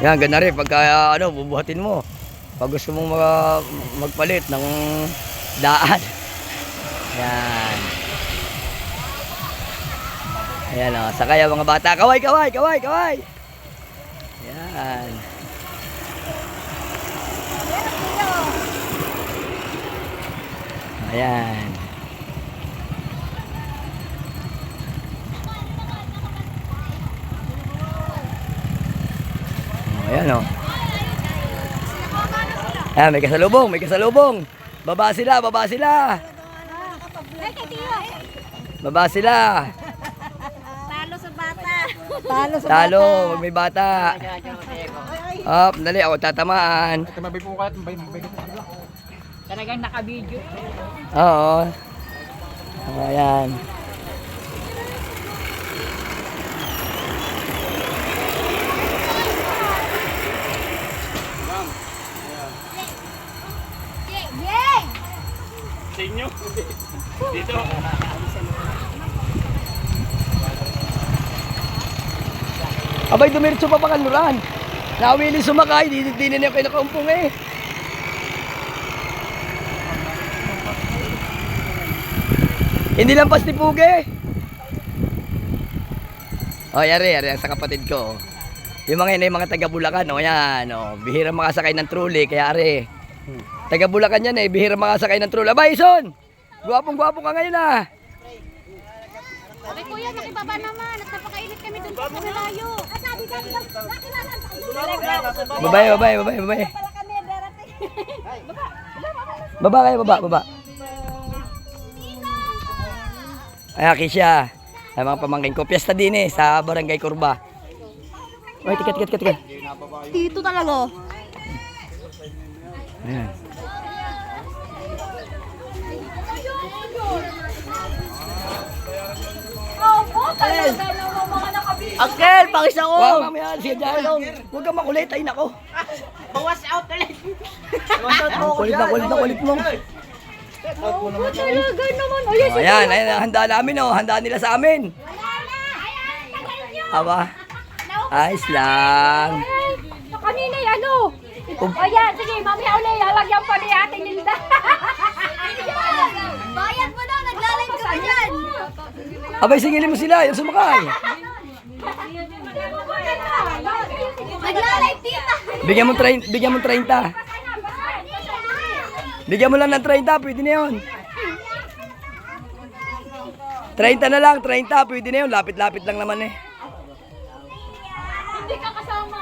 Yan, ganda rin. Pagka bubuhatin mo. Pag gusto mong magpalit ng daan. Yan. Ayan o. Sakay ang mga bata. Kaway, kaway, kaway, kaway. Yan. Ayan. Ayan o. Ayan, may kasalubong, may kasalubong. Baba sila, baba sila. Baba sila. Talo sa bata. Talo, wag may bata. Up, dali ako tatamaan. Talagang naka-video. Oo. Ayan. Sa inyo? Dito. Abay, dumiretso pa Kanluran. Nawili sumakay, di na niya kayo nakaumpong eh. Hindi lang pas ni Puge. O, yari ang sa kapatid ko. Yung mga taga Bulacan, o yan, o. Bihira makasakay ng trolley, kaya ari. Taga Bulacan yan eh, bihira makasakay ng trolley. Abay, Ison! Gwapong-gwapo ka ngayon ah. Sabi kuya, nakibaba naman. At napakainit kami dun sa malayo. Babae. Baba kayo, baba. Ay, Kisha. Ay, mga pamangkin ko. Piyesta din eh, sa Barangay Curva. Ay, tikat. Dito talaga. Ayan. Uncle, pakis ako. Wow, mamaya, siya dyan. Huwag kang makulit, ay nako. Bawas out ulit. Kulit mo. Talaga naman. Oh, ayan, handa namin oh. Handa nila sa amin. Aba. Ayos lang. Kanina ano? Ayan, sige, mamaya ulit. Halagyan pa ni Ate Nilda. Bayad mo daw, naglalay ka pa dyan. Abay, singilin mo sila. Yung sumakay. Naglalay tita. Bigyan mo 30. Bigyan mo lang ng 30, pwede na yun. 30 na lang, 30, pwede na yun. Lapit-lapit lang naman eh. Hindi ka kasama.